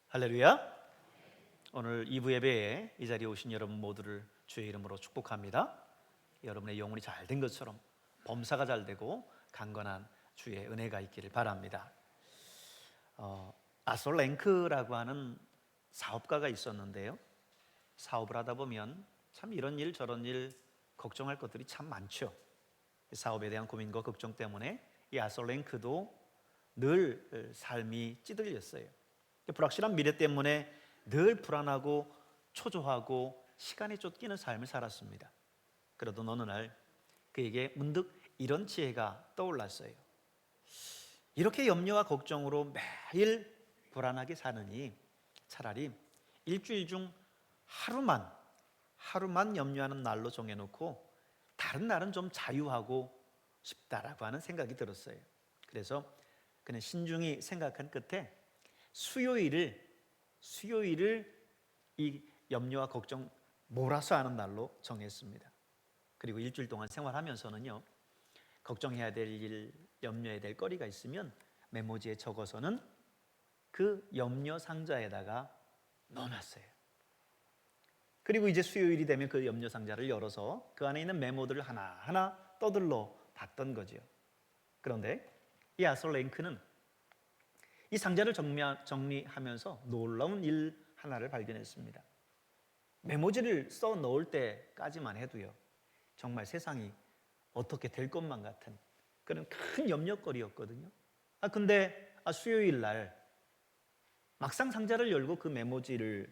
할렐루야. 오늘 2부 예배에 이 자리에 오신 여러분 모두를 주의 이름으로 축복합니다. 여러분의 영혼이 잘 된 것처럼 범사가 잘 되고 강건한 주의 은혜가 있기를 바랍니다. 아솔랭크라고 하는 사업가가 있었는데요, 사업을 하다 보면 참 이런 일 저런 일 걱정할 것들이 참 많죠. 사업에 대한 고민과 걱정 때문에 이 아솔랭크도 늘 삶이 찌들렸어요. 불확실한 미래 때문에 늘 불안하고 초조하고 시간에 쫓기는 삶을 살았습니다. 그러던 어느 날 그에게 문득 이런 지혜가 떠올랐어요. 이렇게 염려와 걱정으로 매일 불안하게 사느니 차라리 일주일 중 하루만 염려하는 날로 정해놓고 다른 날은 좀 자유하고 싶다라고 하는 생각이 들었어요. 그래서 그는 신중히 생각한 끝에 수요일을 이 염려와 걱정 몰아서 하는 날로 정했습니다. 그리고 일주일 동안 생활하면서는요, 걱정해야 될 일, 염려해야 될 거리가 있으면 메모지에 적어서는 그 염려 상자에다가 넣어놨어요. 그리고 이제 수요일이 되면 그 염려 상자를 열어서 그 안에 있는 메모들을 하나하나 떠들러 봤던 거죠. 그런데 이 아솔랭크는 이 상자를 정리하면서 놀라운 일 하나를 발견했습니다. 메모지를 써 넣을 때까지만 해도요, 정말 세상이 어떻게 될 것만 같은 그런 큰 염려거리였거든요. 근데 수요일 날 막상 상자를 열고 그 메모지를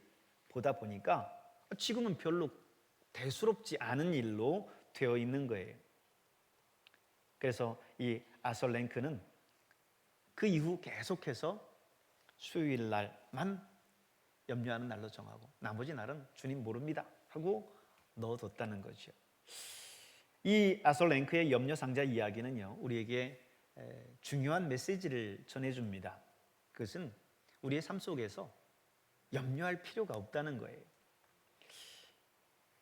보다 보니까 지금은 별로 대수롭지 않은 일로 되어 있는 거예요. 그래서 이 아솔랭크는 그 이후 계속해서 수요일 날만 염려하는 날로 정하고 나머지 날은 주님 모릅니다 하고 넣어뒀다는 거죠. 이 아솔랭크의 염려 상자 이야기는요, 우리에게 중요한 메시지를 전해줍니다. 그것은 우리의 삶 속에서 염려할 필요가 없다는 거예요.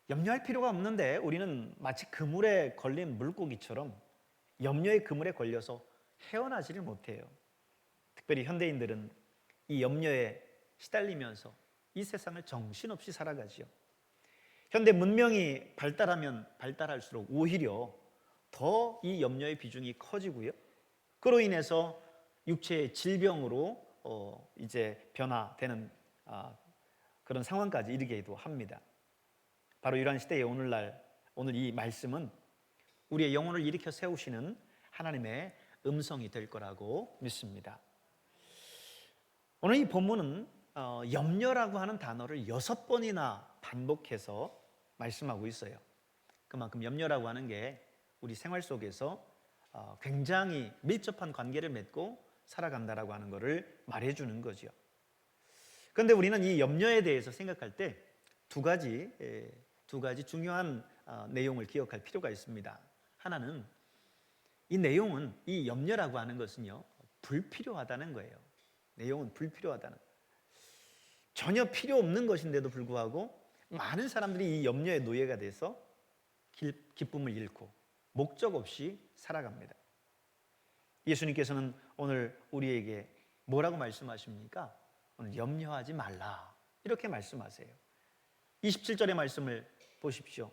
염려할 필요가 없는데 우리는 마치 그물에 걸린 물고기처럼 염려의 그물에 걸려서 헤어나지를 못해요. 특별히 현대인들은 이 염려에 시달리면서 이 세상을 정신없이 살아가지요. 현대 문명이 발달하면 발달할수록 오히려 더 이 염려의 비중이 커지고요, 그로 인해서 육체의 질병으로 이제 변화되는 그런 상황까지 이르기도 합니다. 바로 이러한 시대의 오늘 이 말씀은 우리의 영혼을 일으켜 세우시는 하나님의 음성이 될 거라고 믿습니다. 오늘 이 본문은 염려라고 하는 단어를 6번이나 반복해서 말씀하고 있어요. 그만큼 염려라고 하는 게 우리 생활 속에서 굉장히 밀접한 관계를 맺고 살아간다라고 하는 것을 말해주는 거죠. 그런데 우리는 이 염려에 대해서 생각할 때 두 가지 중요한 내용을 기억할 필요가 있습니다. 하나는 이 내용은, 이 염려라고 하는 것은요, 불필요하다는 거예요. 내용은 불필요하다는, 전혀 필요 없는 것인데도 불구하고 많은 사람들이 이 염려의 노예가 돼서 기쁨을 잃고 목적 없이 살아갑니다. 예수님께서는 오늘 우리에게 뭐라고 말씀하십니까? 오늘 염려하지 말라 이렇게 말씀하세요. 27절의 말씀을 보십시오.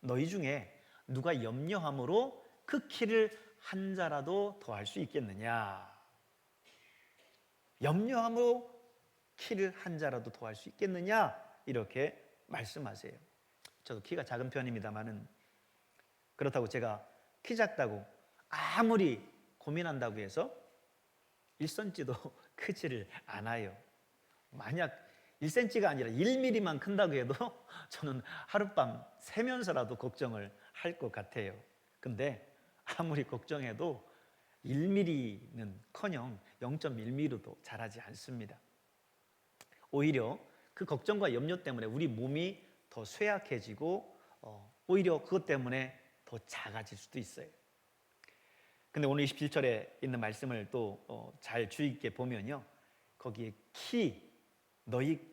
너희 중에 누가 염려함으로 그 키를 한 자라도 더할 수 있겠느냐? 염려함으로 키를 한 자라도 더할 수 있겠느냐? 이렇게 말씀하세요. 저도 키가 작은 편입니다만은 그렇다고 제가 키 작다고 아무리 고민한다고 해서 1cm도 크지를 않아요. 만약 1cm가 아니라 1mm만 큰다고 해도 저는 하룻밤 새면서라도 걱정을 할 것 같아요. 근데 아무리 걱정해도 1mm는 커녕 0.1mm도 자라지 않습니다. 오히려 그 걱정과 염려 때문에 우리 몸이 더 쇠약해지고 오히려 그것 때문에 더 작아질 수도 있어요. 근데 오늘 27절에 있는 말씀을 또 잘 주의 깊게 보면요, 거기에 너희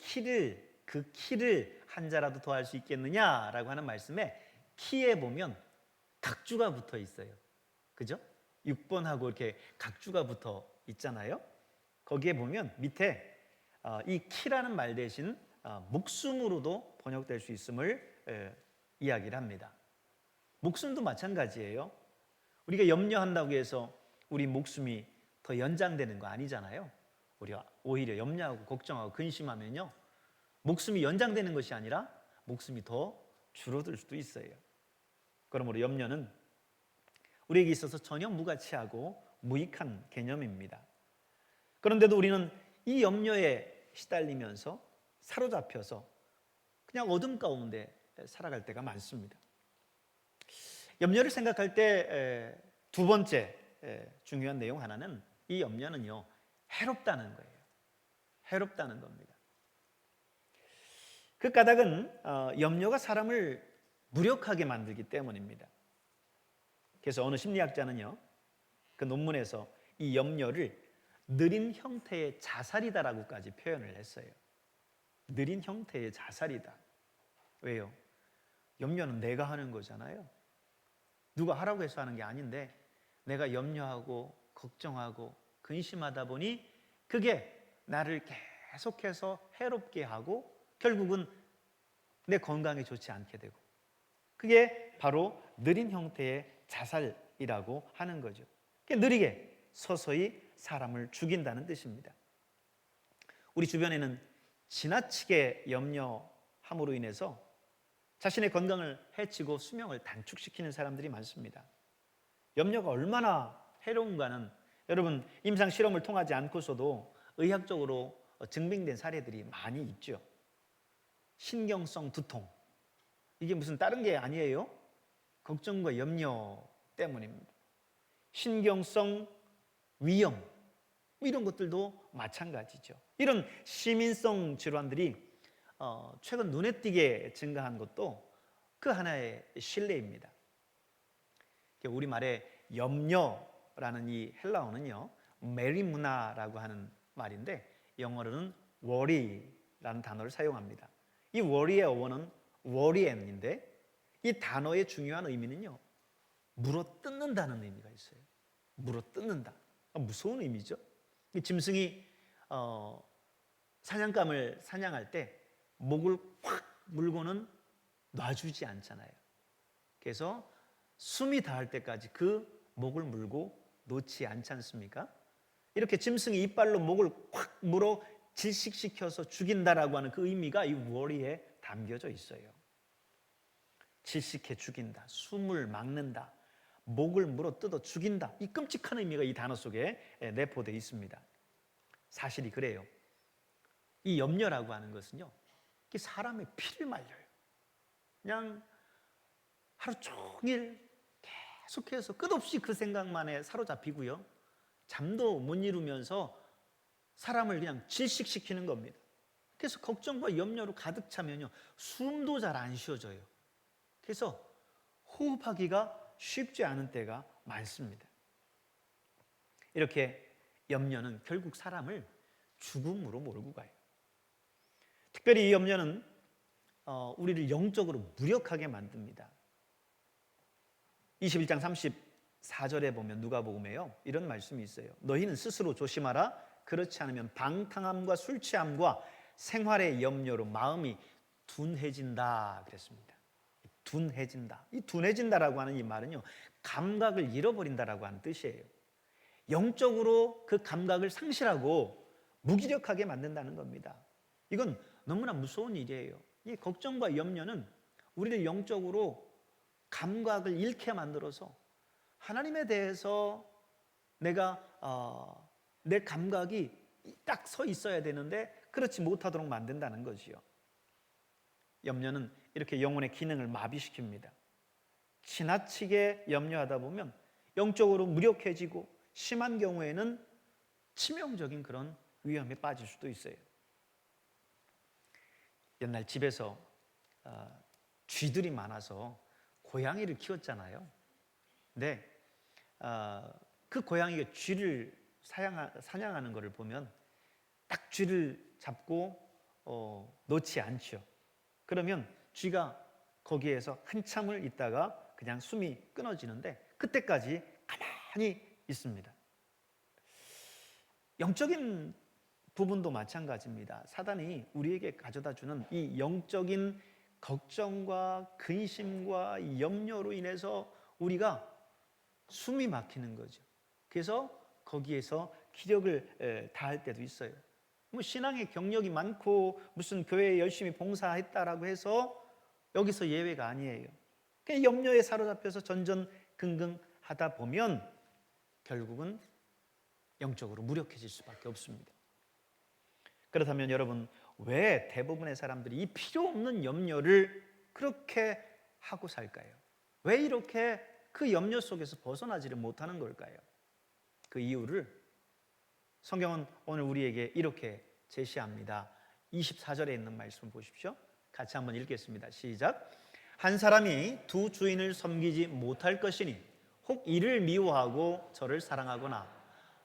그 키를 한 자라도 더할 수 있겠느냐라고 하는 말씀에 키에 보면 각주가 붙어 있어요. 그죠? 6번하고 이렇게 각주가 붙어 있잖아요. 거기에 보면 밑에 이 키라는 말 대신 목숨으로도 번역될 수 있음을 이야기를 합니다. 목숨도 마찬가지예요. 우리가 염려한다고 해서 우리 목숨이 더 연장되는 거 아니잖아요. 우리가 오히려 염려하고 걱정하고 근심하면요, 목숨이 연장되는 것이 아니라 목숨이 더 줄어들 수도 있어요. 그러므로 염려는 우리에게 있어서 전혀 무가치하고 무익한 개념입니다. 그런데도 우리는 이 염려에 시달리면서 사로잡혀서 그냥 어둠 가운데 살아갈 때가 많습니다. 염려를 생각할 때 두 번째 중요한 내용 하나는, 이 염려는요, 해롭다는 거예요. 해롭다는 겁니다. 그 까닭은 염려가 사람을 무력하게 만들기 때문입니다. 그래서 어느 심리학자는요, 그 논문에서 이 염려를 느린 형태의 자살이다라고까지 표현을 했어요. 느린 형태의 자살이다. 왜요? 염려는 내가 하는 거잖아요. 누가 하라고 해서 하는 게 아닌데 내가 염려하고 걱정하고 근심하다 보니 그게 나를 계속해서 해롭게 하고 결국은 내 건강에 좋지 않게 되고, 그게 바로 느린 형태의 자살이라고 하는 거죠. 느리게 서서히 사람을 죽인다는 뜻입니다. 우리 주변에는 지나치게 염려함으로 인해서 자신의 건강을 해치고 수명을 단축시키는 사람들이 많습니다. 염려가 얼마나 해로운가는 여러분 임상 실험을 통하지 않고서도 의학적으로 증명된 사례들이 많이 있죠. 신경성 두통, 이게 무슨 다른 게 아니에요. 걱정과 염려 때문입니다. 신경성 위염, 이런 것들도 마찬가지죠. 이런 시민성 질환들이 최근 눈에 띄게 증가한 것도 그 하나의 실례입니다. 우리말에 염려라는 이 헬라어는요, 메리무나라고 하는 말인데 영어로는 worry라는 단어를 사용합니다. 이 worry의 어원은 worry인데 이 단어의 중요한 의미는요, 물어뜯는다는 의미가 있어요. 물어뜯는다. 무서운 의미죠. 짐승이 사냥감을 사냥할 때 목을 확 물고는 놔주지 않잖아요. 그래서 숨이 닿을 때까지 그 목을 물고 놓지 않지 않습니까? 이렇게 짐승이 이빨로 목을 확 물어 질식시켜서 죽인다라고 하는 그 의미가 이 worry에 담겨져 있어요. 질식해 죽인다, 숨을 막는다, 목을 물어 뜯어 죽인다, 이 끔찍한 의미가 이 단어 속에 내포되어 있습니다. 사실이 그래요. 이 염려라고 하는 것은요, 사람의 피를 말려요. 그냥 하루 종일 계속해서 끝없이 그 생각만에 사로잡히고요, 잠도 못 이루면서 사람을 그냥 질식시키는 겁니다. 그래서 걱정과 염려로 가득 차면요, 숨도 잘 안 쉬어져요. 그래서 호흡하기가 쉽지 않은 때가 많습니다. 이렇게 염려는 결국 사람을 죽음으로 몰고 가요. 특별히 이 염려는 우리를 영적으로 무력하게 만듭니다. 21장 34절에 보면 누가복음에요, 이런 말씀이 있어요. 너희는 스스로 조심하라. 그렇지 않으면 방탕함과 술 취함과 생활의 염려로 마음이 둔해진다 그랬습니다. 둔해진다. 이 둔해진다라고 하는 이 말은요, 감각을 잃어버린다라고 하는 뜻이에요. 영적으로 그 감각을 상실하고 무기력하게 만든다는 겁니다. 이건 너무나 무서운 일이에요. 이 걱정과 염려는 우리를 영적으로 감각을 잃게 만들어서 하나님에 대해서 내가 내 감각이 딱 서 있어야 되는데 그렇지 못하도록 만든다는 거지요. 염려는 이렇게 영혼의 기능을 마비시킵니다. 지나치게 염려하다 보면 영적으로 무력해지고 심한 경우에는 치명적인 그런 위험에 빠질 수도 있어요. 옛날 집에서 쥐들이 많아서 고양이를 키웠잖아요. 근데 그 고양이가 쥐를 사냥하는 것을 보면 딱 쥐를 잡고 놓지 않죠. 그러면 쥐가 거기에서 한참을 있다가 그냥 숨이 끊어지는데 그때까지 가만히 있습니다. 영적인 부분도 마찬가지입니다. 사단이 우리에게 가져다 주는 이 영적인 걱정과 근심과 염려로 인해서 우리가 숨이 막히는 거죠. 그래서 거기에서 기력을 다할 때도 있어요. 뭐 신앙의 경력이 많고 무슨 교회에 열심히 봉사했다라고 해서 여기서 예외가 아니에요. 그냥 염려에 사로잡혀서 전전긍긍하다 보면 결국은 영적으로 무력해질 수밖에 없습니다. 그렇다면 여러분, 왜 대부분의 사람들이 이 필요 없는 염려를 그렇게 하고 살까요? 왜 이렇게 그 염려 속에서 벗어나지를 못하는 걸까요? 그 이유를 성경은 오늘 우리에게 이렇게 제시합니다. 24절에 있는 말씀을 보십시오. 같이 한번 읽겠습니다. 시작. 한 사람이 두 주인을 섬기지 못할 것이니 혹 이를 미워하고 저를 사랑하거나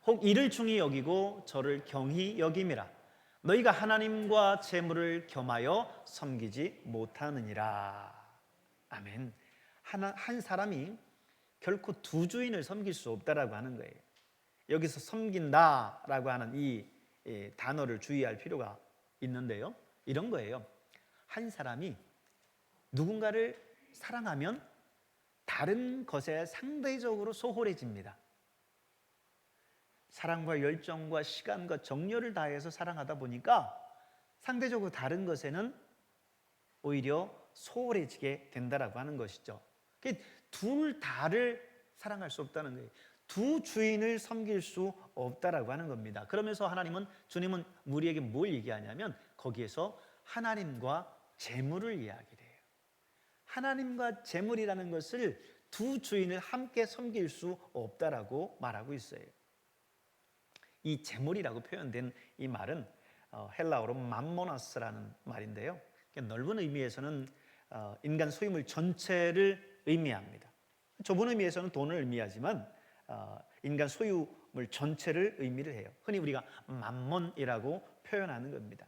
혹 이를 중히 여기고 저를 경히 여김이라. 너희가 하나님과 재물을 겸하여 섬기지 못하느니라. 아멘. 한 사람이 결코 두 주인을 섬길 수 없다라고 하는 거예요. 여기서 섬긴다라고 하는 이 단어를 주의할 필요가 있는데요. 이런 거예요. 한 사람이 누군가를 사랑하면 다른 것에 상대적으로 소홀해집니다. 사랑과 열정과 시간과 정열을 다해서 사랑하다 보니까 상대적으로 다른 것에는 오히려 소홀해지게 된다라고 하는 것이죠. 둘 다를 사랑할 수 없다는 거예요. 두 주인을 섬길 수 없다라고 하는 겁니다. 그러면서 주님은 우리에게 뭘 얘기하냐면 거기에서 하나님과 재물을 이야기를 해요. 하나님과 재물이라는 것을 두 주인을 함께 섬길 수 없다라고 말하고 있어요. 이 재물이라고 표현된 이 말은 헬라어로 맘모나스라는 말인데요. 넓은 의미에서는 인간 소유물 전체를 의미합니다. 좁은 의미에서는 돈을 의미하지만 인간 소유물 전체를 의미를 해요. 흔히 우리가 맘몬이라고 표현하는 겁니다.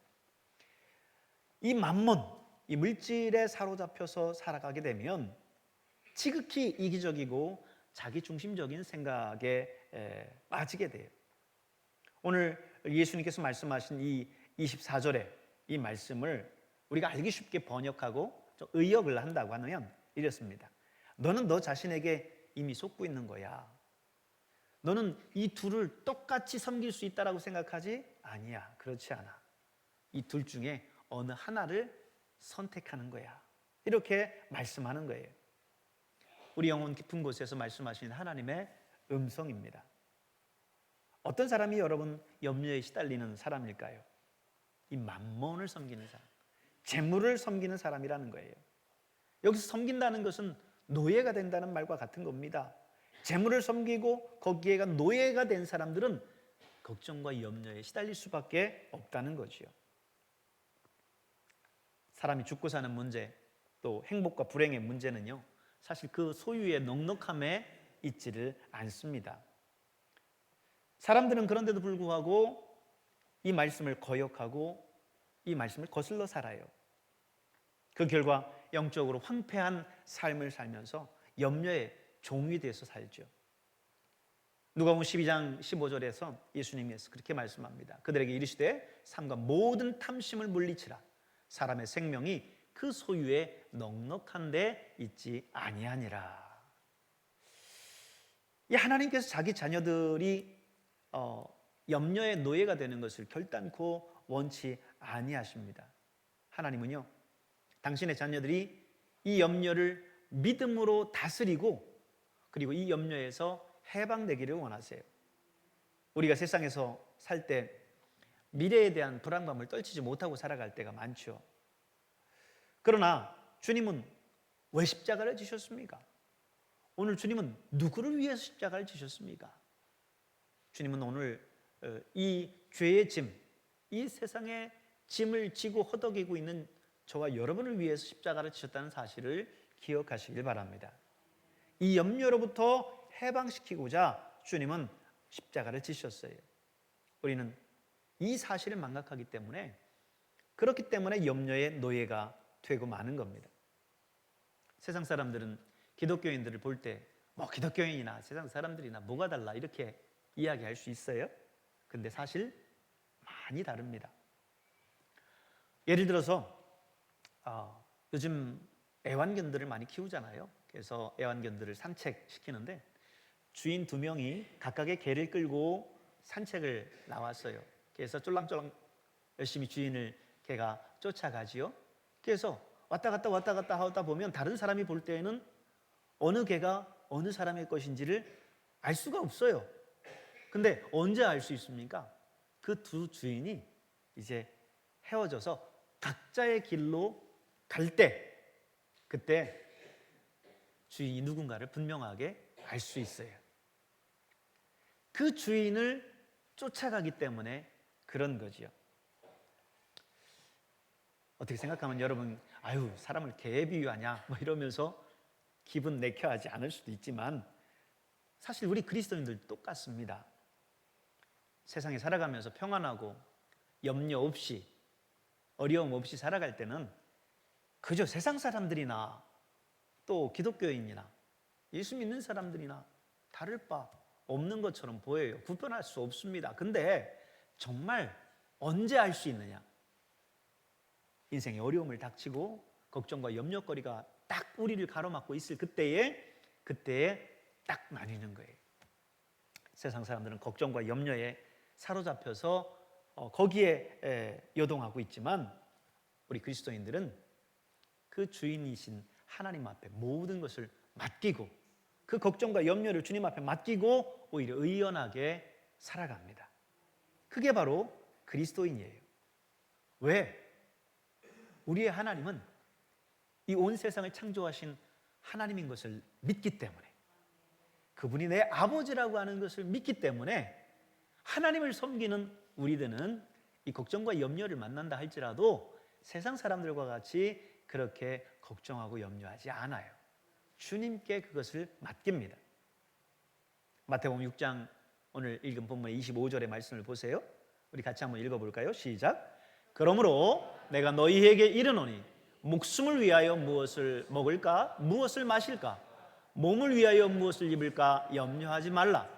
이 맘몬, 이 물질에 사로잡혀서 살아가게 되면 지극히 이기적이고 자기중심적인 생각에 빠지게 돼요. 오늘 예수님께서 말씀하신 이 24절의 이 말씀을 우리가 알기 쉽게 번역하고 좀 의역을 한다고 하면 이렇습니다. 너는 너 자신에게 이미 속고 있는 거야. 너는 이 둘을 똑같이 섬길 수 있다라고 생각하지? 아니야. 그렇지 않아. 이 둘 중에 어느 하나를 선택하는 거야. 이렇게 말씀하는 거예요. 우리 영혼 깊은 곳에서 말씀하시는 하나님의 음성입니다. 어떤 사람이 여러분 염려에 시달리는 사람일까요? 이 맘몬을 섬기는 사람, 재물을 섬기는 사람이라는 거예요. 여기서 섬긴다는 것은 노예가 된다는 말과 같은 겁니다. 재물을 섬기고 거기에가 노예가 된 사람들은 걱정과 염려에 시달릴 수밖에 없다는 거지요. 사람이 죽고 사는 문제, 또 행복과 불행의 문제는요, 사실 그 소유의 넉넉함에 있지를 않습니다. 사람들은 그런데도 불구하고 이 말씀을 거역하고 이 말씀을 거슬러 살아요. 그 결과 영적으로 황폐한 삶을 살면서 염려의 종이 돼서 살죠. 누가복음 12장 15절에서 예수님께서 그렇게 말씀합니다. 그들에게 이르시되 삼가 모든 탐심을 물리치라. 사람의 생명이 그 소유에 넉넉한 데 있지 아니하니라. 이 하나님께서 자기 자녀들이 염려의 노예가 되는 것을 결단코 원치 아니하십니다. 하나님은요, 당신의 자녀들이 이 염려를 믿음으로 다스리고 그리고 이 염려에서 해방되기를 원하세요. 우리가 세상에서 살 때 미래에 대한 불안감을 떨치지 못하고 살아갈 때가 많죠. 그러나 주님은 왜 십자가를 지셨습니까? 오늘 주님은 누구를 위해서 십자가를 지셨습니까? 주님은 오늘 이 죄의 짐, 이 세상의 짐을 지고 허덕이고 있는 저와 여러분을 위해서 십자가를 지셨다는 사실을 기억하시길 바랍니다. 이 염려로부터 해방시키고자 주님은 십자가를 지셨어요. 우리는 이 사실을 망각하기 때문에 그렇기 때문에 염려의 노예가 되고 마는 겁니다. 세상 사람들은 기독교인들을 볼 때 뭐 기독교인이나 세상 사람들이나 뭐가 달라 이렇게 이야기할 수 있어요. 근데 사실 많이 다릅니다. 예를 들어서 요즘 애완견들을 많이 키우잖아요. 그래서 애완견들을 산책시키는데 주인 2명이 각각의 개를 끌고 산책을 나왔어요. 그래서 쫄랑쫄랑 열심히 주인을 개가 쫓아가지요. 그래서 왔다 갔다 하다 보면 다른 사람이 볼 때에는 어느 개가 어느 사람의 것인지를 알 수가 없어요. 근데 언제 알 수 있습니까? 그 두 주인이 이제 헤어져서 각자의 길로 갈 때, 그때 주인이 누군가를 분명하게 알 수 있어요. 그 주인을 쫓아가기 때문에 그런 거지요. 어떻게 생각하면 여러분, 아유, 사람을 개에 비유하냐 뭐 이러면서 기분 내켜하지 않을 수도 있지만, 사실 우리 그리스도인들 똑같습니다. 세상에 살아가면서 평안하고 염려 없이 어려움 없이 살아갈 때는 그저 세상 사람들이나 또 기독교인이나 예수 믿는 사람들이나 다를 바 없는 것처럼 보여요. 구별할 수 없습니다. 근데 정말 언제 알 수 있느냐? 인생의 어려움을 닥치고 걱정과 염려거리가 딱 우리를 가로막고 있을 그때에 딱 나뉘는 거예요. 세상 사람들은 걱정과 염려에 사로잡혀서 거기에 요동하고 있지만, 우리 그리스도인들은 그 주인이신 하나님 앞에 모든 것을 맡기고 그 걱정과 염려를 주님 앞에 맡기고 오히려 의연하게 살아갑니다. 그게 바로 그리스도인이에요. 왜? 우리의 하나님은 이 온 세상을 창조하신 하나님인 것을 믿기 때문에, 그분이 내 아버지라고 하는 것을 믿기 때문에 하나님을 섬기는 우리들은 이 걱정과 염려를 만난다 할지라도 세상 사람들과 같이 그렇게 걱정하고 염려하지 않아요. 주님께 그것을 맡깁니다. 마태복음 6장 오늘 읽은 본문의 25절의 말씀을 보세요. 우리 같이 한번 읽어볼까요? 시작. 그러므로 내가 너희에게 이르노니 목숨을 위하여 무엇을 먹을까? 무엇을 마실까? 몸을 위하여 무엇을 입을까? 염려하지 말라.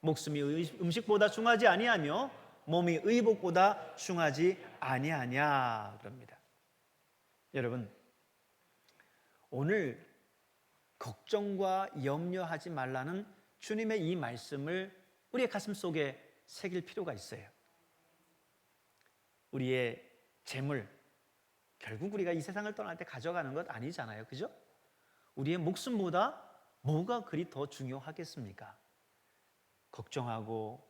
목숨이 음식보다 중하지 아니하며 몸이 의복보다 중하지 아니하냐 그럽니다. 여러분, 오늘 걱정과 염려하지 말라는 주님의 이 말씀을 우리의 가슴 속에 새길 필요가 있어요. 우리의 재물, 결국 우리가 이 세상을 떠날 때 가져가는 것 아니잖아요. 그죠? 우리의 목숨보다 뭐가 그리 더 중요하겠습니까? 걱정하고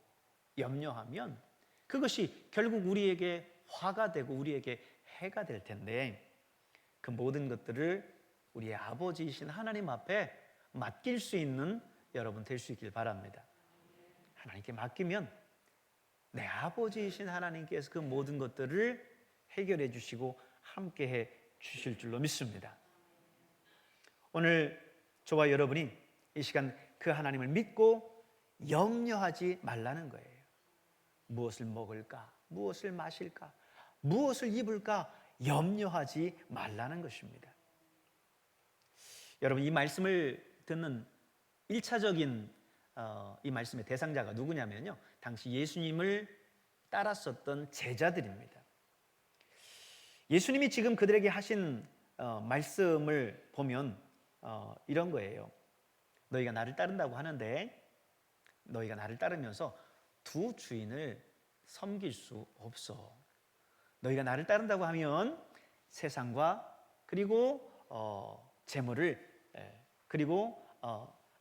염려하면 그것이 결국 우리에게 화가 되고 우리에게 해가 될 텐데, 그 모든 것들을 우리의 아버지이신 하나님 앞에 맡길 수 있는 여러분 될 수 있길 바랍니다. 하나님께 맡기면 내 아버지이신 하나님께서 그 모든 것들을 해결해 주시고 함께해 주실 줄로 믿습니다. 오늘 저와 여러분이 이 시간 그 하나님을 믿고 염려하지 말라는 거예요. 무엇을 먹을까? 무엇을 마실까? 무엇을 입을까? 염려하지 말라는 것입니다. 여러분, 이 말씀을 듣는 1차적인 이 말씀의 대상자가 누구냐면요, 당시 예수님을 따랐었던 제자들입니다. 예수님이 지금 그들에게 하신 말씀을 보면 이런 거예요. 너희가 나를 따른다고 하는데 너희가 나를 따르면서 두 주인을 섬길 수 없어. 너희가 나를 따른다고 하면 세상과 그리고 재물을 그리고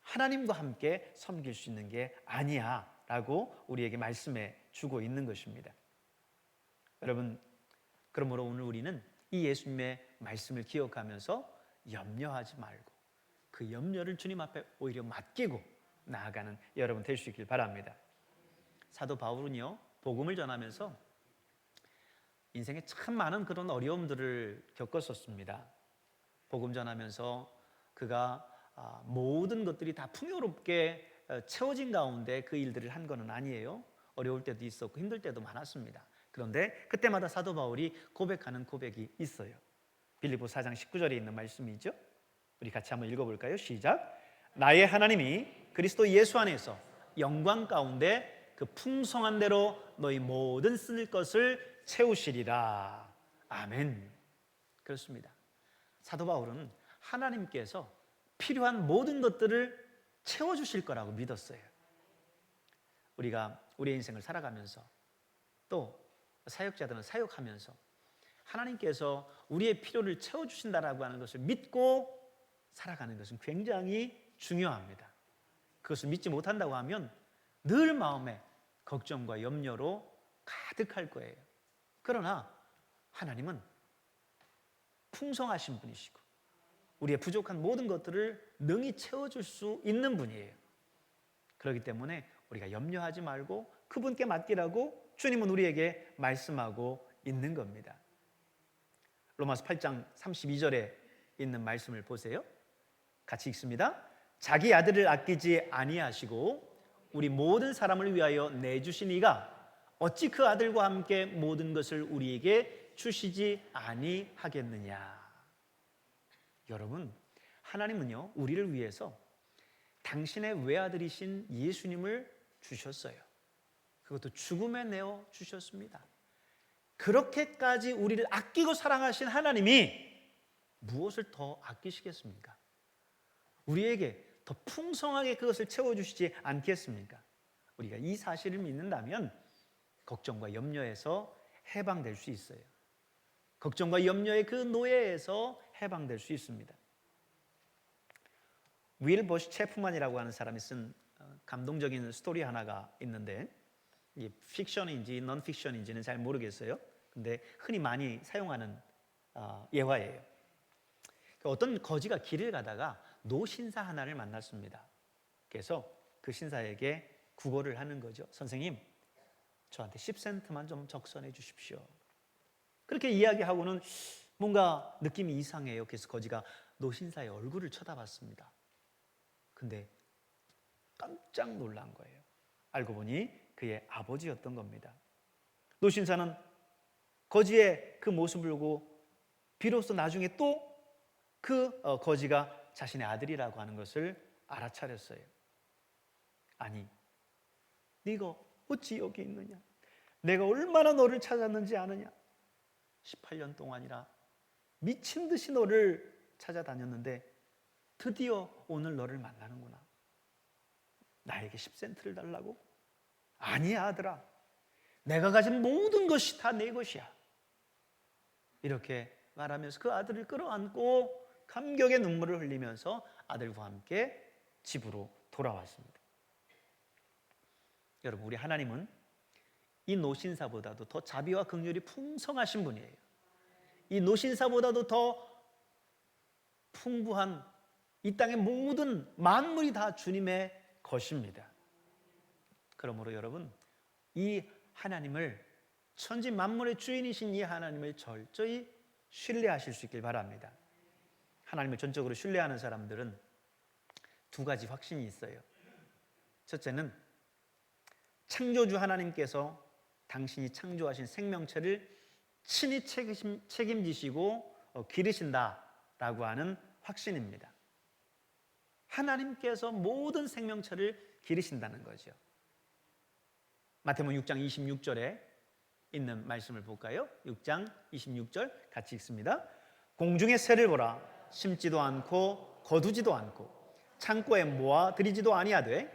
하나님과 함께 섬길 수 있는 게 아니야 라고 우리에게 말씀해 주고 있는 것입니다. 여러분, 그러므로 오늘 우리는 이 예수님의 말씀을 기억하면서 염려하지 말고 그 염려를 주님 앞에 오히려 맡기고 나아가는 여러분 될 수 있길 바랍니다. 사도 바울은요, 복음을 전하면서 인생에 참 많은 그런 어려움들을 겪었었습니다. 복음 전하면서 그가 모든 것들이 다 풍요롭게 채워진 가운데 그 일들을 한 것은 아니에요. 어려울 때도 있었고 힘들 때도 많았습니다. 그런데 그때마다 사도 바울이 고백하는 고백이 있어요. 빌립보 4장 19절에 있는 말씀이죠. 우리 같이 한번 읽어볼까요? 시작. 나의 하나님이 그리스도 예수 안에서 영광 가운데 그 풍성한 대로 너희 모든 쓸 것을 채우시리라. 아멘. 그렇습니다. 사도 바울은 하나님께서 필요한 모든 것들을 채워주실 거라고 믿었어요. 우리가 우리의 인생을 살아가면서 또 사역자들은 사역하면서 하나님께서 우리의 필요를 채워주신다라고 하는 것을 믿고 살아가는 것은 굉장히 중요합니다. 그것을 믿지 못한다고 하면 늘 마음에 걱정과 염려로 가득할 거예요. 그러나 하나님은 풍성하신 분이시고 우리의 부족한 모든 것들을 능히 채워줄 수 있는 분이에요. 그렇기 때문에 우리가 염려하지 말고 그분께 맡기라고 주님은 우리에게 말씀하고 있는 겁니다. 로마서 8장 32절에 있는 말씀을 보세요. 같이 읽습니다. 자기 아들을 아끼지 아니하시고 우리 모든 사람을 위하여 내주신 이가 어찌 그 아들과 함께 모든 것을 우리에게 주시지 아니하겠느냐. 여러분, 하나님은요 우리를 위해서 당신의 외아들이신 예수님을 주셨어요. 그것도 죽음에 내어 주셨습니다. 그렇게까지 우리를 아끼고 사랑하신 하나님이 무엇을 더 아끼시겠습니까? 우리에게 더 풍성하게 그것을 채워주시지 않겠습니까? 우리가 이 사실을 믿는다면 걱정과 염려에서 해방될 수 있어요. 걱정과 염려의 그 노예에서 해방될 수 있습니다. 윌 버시 체프만이라고 하는 사람이 쓴 감동적인 스토리 하나가 있는데 이게 픽션인지 넌픽션인지는 잘 모르겠어요. 근데 흔히 많이 사용하는 예화예요. 어떤 거지가 길을 가다가 노신사 하나를 만났습니다. 그래서 그 신사에게 구걸을 하는 거죠. 선생님, 저한테 10센트만 좀 적선해 주십시오. 그렇게 이야기하고는 뭔가 느낌이 이상해요. 그래서 거지가 노신사의 얼굴을 쳐다봤습니다. 근데 깜짝 놀란 거예요. 알고 보니 그의 아버지였던 겁니다. 노신사는 거지의 그 모습을 보고 비로소 나중에 또 그 거지가 자신의 아들이라고 하는 것을 알아차렸어요. 아니, 네가 어찌 여기 있느냐? 내가 얼마나 너를 찾았는지 아느냐? 18년 동안이나 미친 듯이 너를 찾아다녔는데 드디어 오늘 너를 만나는구나. 나에게 10센트를 달라고? 아니야 아들아, 내가 가진 모든 것이 다 내 것이야. 이렇게 말하면서 그 아들을 끌어안고 감격의 눈물을 흘리면서 아들과 함께 집으로 돌아왔습니다. 여러분, 우리 하나님은 이 노신사보다도 더 자비와 긍휼이 풍성하신 분이에요. 이 노신사보다도 더 풍부한 이 땅의 모든 만물이 다 주님의 것입니다. 그러므로 여러분, 이 하나님을, 천지 만물의 주인이신 이 하나님을 철저히 신뢰하실 수 있길 바랍니다. 하나님을 전적으로 신뢰하는 사람들은 두 가지 확신이 있어요. 첫째는 창조주 하나님께서 당신이 창조하신 생명체를 친히 책임지시고 기르신다라고 하는 확신입니다. 하나님께서 모든 생명체를 기르신다는 거죠. 마태복음 6장 26절에 있는 말씀을 볼까요? 6장 26절 같이 읽습니다. 공중의 새를 보라. 심지도 않고 거두지도 않고 창고에 모아 들이지도 아니하되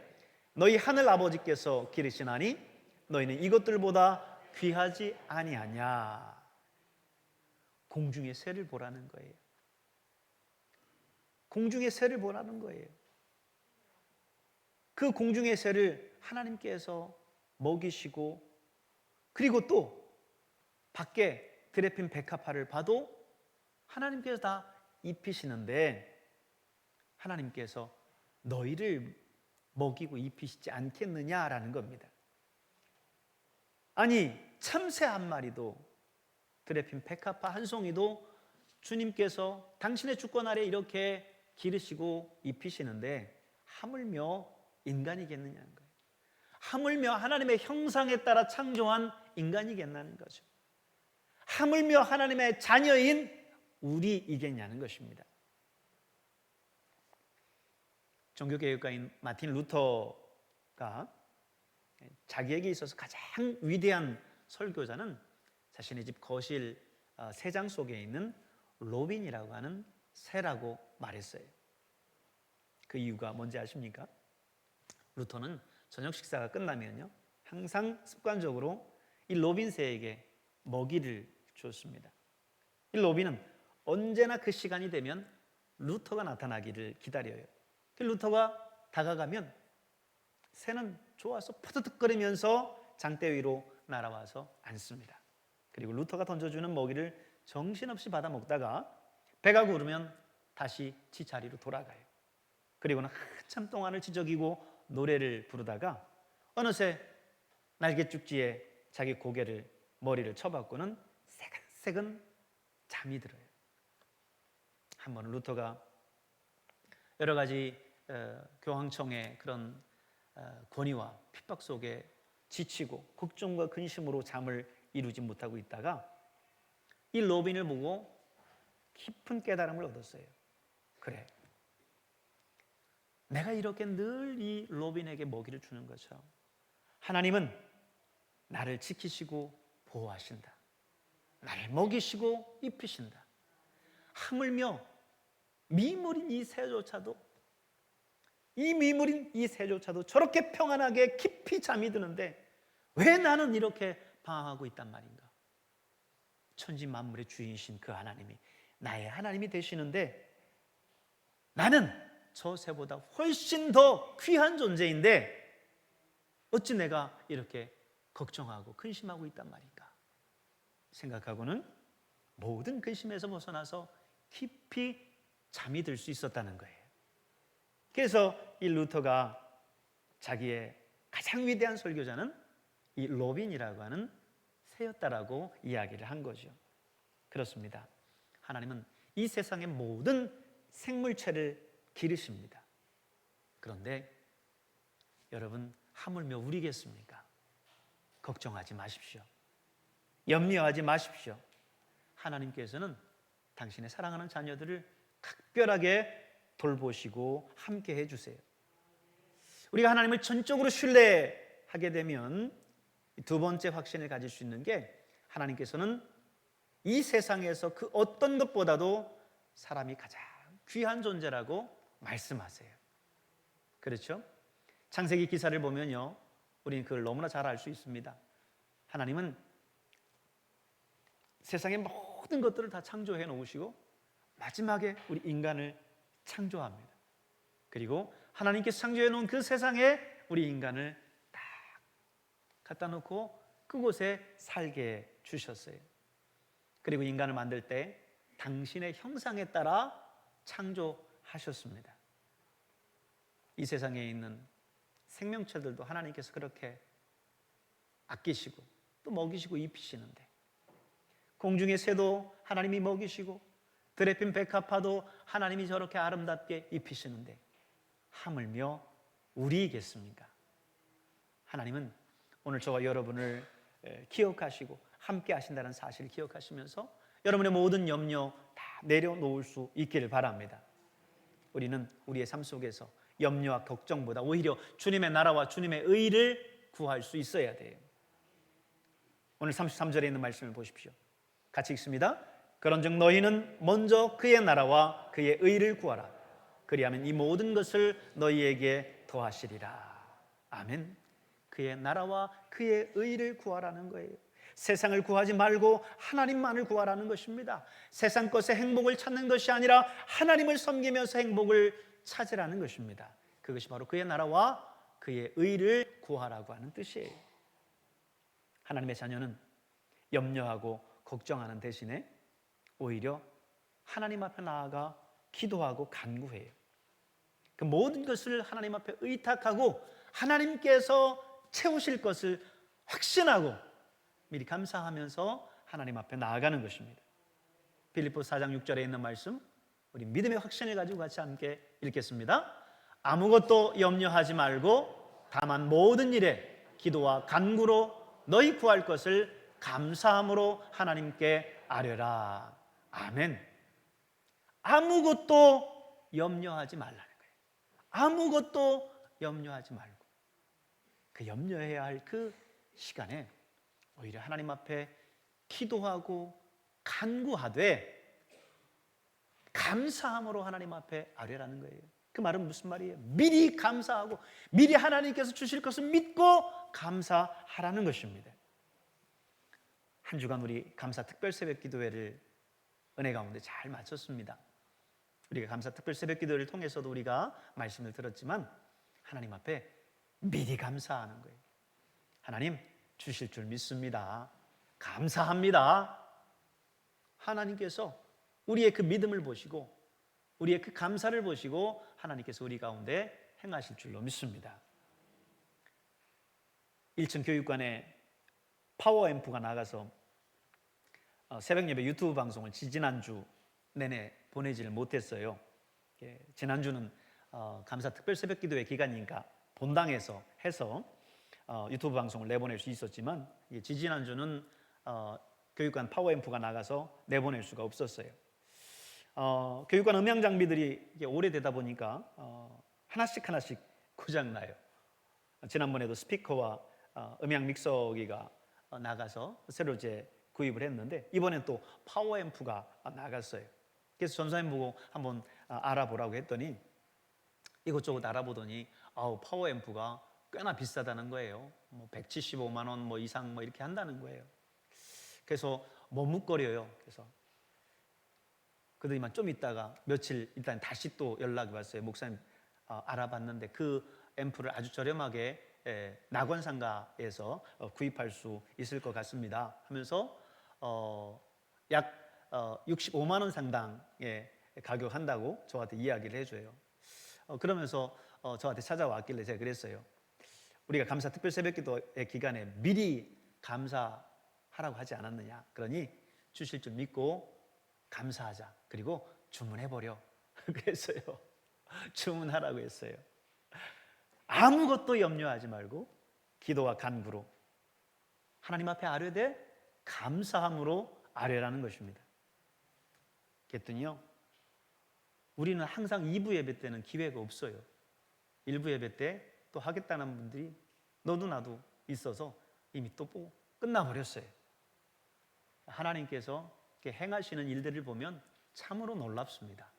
너희 하늘 아버지께서 기르시나니 너희는 이것들보다 귀하지 아니하냐. 공중의 새를 보라는 거예요. 공중의 새를 보라는 거예요. 그 공중의 새를 하나님께서 먹이시고, 그리고 또 밖에 들에 핀 백합화를 봐도 하나님께서 다 입히시는데 하나님께서 너희를 먹이고 입히시지 않겠느냐라는 겁니다. 아니, 참새 한 마리도, 들에 핀 백합화 한 송이도 주님께서 당신의 주권 아래 이렇게 기르시고 입히시는데 하물며 인간이겠느냐는 거예요. 하물며 하나님의 형상에 따라 창조한 인간이겠냐는 거죠. 하물며 하나님의 자녀인 우리이겠냐는 것입니다. 종교개혁가인 마틴 루터가 자기에게 있어서 가장 위대한 설교자는 자신의 집 거실 세장 속에 있는 로빈이라고 하는 새라고 말했어요. 그 이유가 뭔지 아십니까? 루터는 저녁 식사가 끝나면요, 항상 습관적으로 이 로빈 새에게 먹이를 줬습니다. 이 로빈은 언제나 그 시간이 되면 루터가 나타나기를 기다려요. 루터가 다가가면 새는 좋아서 퍼드득거리면서 장대 위로 날아와서 앉습니다. 그리고 루터가 던져주는 먹이를 정신없이 받아 먹다가 배가 고르면 다시 지 자리로 돌아가요. 그리고는 한참 동안을 지저귀고 노래를 부르다가 어느새 날갯죽지에 자기 고개를 머리를 쳐박고는 새근새근 잠이 들어요. 한 번은 루터가 여러 가지 교황청의 그런 권위와 핍박 속에 지치고 걱정과 근심으로 잠을 이루지 못하고 있다가 이 로빈을 보고 깊은 깨달음을 얻었어요. 그래, 내가 이렇게 늘 이 로빈에게 먹이를 주는 것처럼 하나님은 나를 지키시고 보호하신다. 나를 먹이시고 입히신다. 하물며 미물인 이 새조차도 저렇게 평안하게 깊이 잠이 드는데 왜 나는 이렇게 방황하고 있단 말인가? 천지 만물의 주인이신 그 하나님이 나의 하나님이 되시는데 나는 저 새보다 훨씬 더 귀한 존재인데 어찌 내가 이렇게 걱정하고 근심하고 있단 말인가 생각하고는 모든 근심에서 벗어나서 깊이 잠이 들 수 있었다는 거예요. 그래서 이 루터가 자기의 가장 위대한 설교자는 이 로빈이라고 하는 새였다라고 이야기를 한 거죠. 그렇습니다. 하나님은 이 세상의 모든 생물체를 기르십니다. 그런데 여러분, 하물며 우리겠습니까? 걱정하지 마십시오. 염려하지 마십시오. 하나님께서는 당신의 사랑하는 자녀들을 각별하게 돌보시고 함께 해주세요. 우리가 하나님을 전적으로 신뢰하게 되면 두 번째 확신을 가질 수 있는 게 하나님께서는 이 세상에서 그 어떤 것보다도 사람이 가장 귀한 존재라고 말씀하세요. 그렇죠? 창세기 기사를 보면요, 우리는 그걸 너무나 잘 알 수 있습니다. 하나님은 세상의 모든 것들을 다 창조해 놓으시고 마지막에 우리 인간을 창조합니다. 그리고 하나님께서 창조해 놓은 그 세상에 우리 인간을 딱 갖다 놓고 그곳에 살게 주셨어요. 그리고 인간을 만들 때 당신의 형상에 따라 창조하셨습니다. 이 세상에 있는 생명체들도 하나님께서 그렇게 아끼시고 또 먹이시고 입히시는데, 공중의 새도 하나님이 먹이시고 들에 핀 백합화도 하나님이 저렇게 아름답게 입히시는데 하물며 우리이겠습니까? 하나님은 오늘 저와 여러분을 기억하시고 함께 하신다는 사실을 기억하시면서 여러분의 모든 염려 다 내려놓을 수 있기를 바랍니다. 우리는 우리의 삶 속에서 염려와 걱정보다 오히려 주님의 나라와 주님의 의를 구할 수 있어야 돼요. 오늘 33절에 있는 말씀을 보십시오. 같이 읽습니다. 그런즉 너희는 먼저 그의 나라와 그의 의를 구하라. 그리하면 이 모든 것을 너희에게 더하시리라. 아멘. 그의 나라와 그의 의를 구하라는 거예요. 세상을 구하지 말고 하나님만을 구하라는 것입니다. 세상 것의 행복을 찾는 것이 아니라 하나님을 섬기면서 행복을 찾으라는 것입니다. 그것이 바로 그의 나라와 그의 의를 구하라고 하는 뜻이에요. 하나님의 자녀는 염려하고 걱정하는 대신에 오히려 하나님 앞에 나아가 기도하고 간구해요. 그 모든 것을 하나님 앞에 의탁하고 하나님께서 채우실 것을 확신하고 미리 감사하면서 하나님 앞에 나아가는 것입니다. 빌립보서 4장 6절에 있는 말씀, 우리 믿음의 확신을 가지고 같이 함께 읽겠습니다. 아무것도 염려하지 말고 다만 모든 일에 기도와 간구로 너희 구할 것을 감사함으로 하나님께 아뢰라. 아멘. 아무것도 염려하지 말라는 거예요. 아무것도 염려하지 말고. 그 염려해야 할 그 시간에 오히려 하나님 앞에 기도하고 간구하되 감사함으로 하나님 앞에 아뢰라는 거예요. 그 말은 무슨 말이에요? 미리 감사하고 미리 하나님께서 주실 것을 믿고 감사하라는 것입니다. 한 주간 우리 감사 특별 새벽 기도회를 은혜 가운데 잘 마쳤습니다. 우리가 감사 특별 새벽 기도를 통해서도 우리가 말씀을 들었지만 하나님 앞에 미리 감사하는 거예요. 하나님 주실 줄 믿습니다. 감사합니다. 하나님께서 우리의 그 믿음을 보시고 우리의 그 감사를 보시고 하나님께서 우리 가운데 행하실 줄로 믿습니다. 1층 교육관에 파워앰프가 나가서 새벽 예배 유튜브 방송을 지난주 내내 보내지를 못했어요. 지난주는 감사 특별 새벽 기도회 기간이니까 본당에서 해서 유튜브 방송을 내보낼 수 있었지만 지지난주는 교육관 파워앰프가 나가서 내보낼 수가 없었어요. 교육관 음향 장비들이 오래되다 보니까 하나씩 고장나요. 지난번에도 스피커와 음향 믹서기가 나가서 새로 구입을 했는데 이번엔 또 파워앰프가 나갔어요. 그래서 전사님 보고 한번 알아보라고 했더니 이것저것 알아보더니 파워앰프가 꽤나 비싸다는 거예요. 175만 원 이상 이렇게 한다는 거예요. 그래서 머뭇거려요. 그래서 그러더니만 좀 있다가 며칠 일단 다시 또 연락이 왔어요. 목사님 알아봤는데 그 앰프를 아주 저렴하게 낙원상가에서 구입할 수 있을 것 같습니다 하면서 약 65만 원 상당의 가격 한다고 저한테 이야기를 해줘요. 그러면서 저한테 찾아왔길래 제가 그랬어요. 우리가 감사 특별 새벽기도의 기간에 미리 감사하라고 하지 않았느냐. 그러니 주실 줄 믿고 감사하자. 그리고 주문해버려. 그랬어요. 주문하라고 했어요. 아무것도 염려하지 말고 기도와 간구로 하나님 앞에 아뢰되 감사함으로 아뢰라는 것입니다. 그랬더니요, 우리는 항상 2부 예배 때는 기회가 없어요. 1부 예배 때 또 하겠다는 분들이 너도 나도 있어서 이미 또 끝나버렸어요. 하나님께서 행하시는 일들을 보면 참으로 놀랍습니다.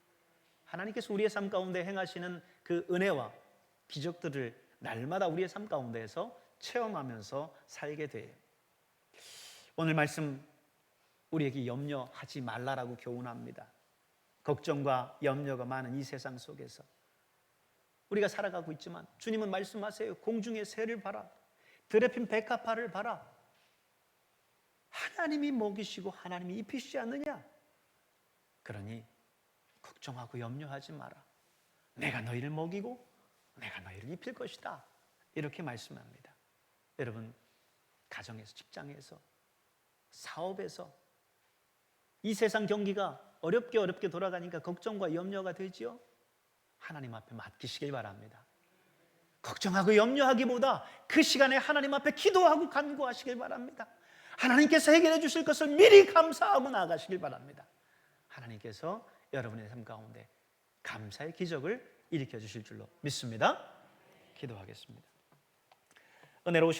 하나님께서 우리의 삶 가운데 행하시는 그 은혜와 기적들을 날마다 우리의 삶 가운데에서 체험하면서 살게 돼요. 오늘 말씀 우리에게 염려하지 말라라고 교훈합니다. 걱정과 염려가 많은 이 세상 속에서 우리가 살아가고 있지만 주님은 말씀하세요. 공중의 새를 봐라. 들에 핀 백합화를 봐라. 하나님이 먹이시고 하나님이 입히시지 않느냐? 그러니 걱정하고 염려하지 마라. 내가 너희를 먹이고 내가 너희를 입힐 것이다. 이렇게 말씀합니다. 여러분, 가정에서, 직장에서, 사업에서 이 세상 경기가 어렵게 돌아가니까 걱정과 염려가 되지요? 하나님 앞에 맡기시길 바랍니다. 걱정하고 염려하기보다 그 시간에 하나님 앞에 기도하고 간구하시길 바랍니다. 하나님께서 해결해 주실 것을 미리 감사하고 나아가시길 바랍니다. 하나님께서 여러분의 삶 가운데 감사의 기적을 일으켜 주실 줄로 믿습니다. 기도하겠습니다. 은혜로우신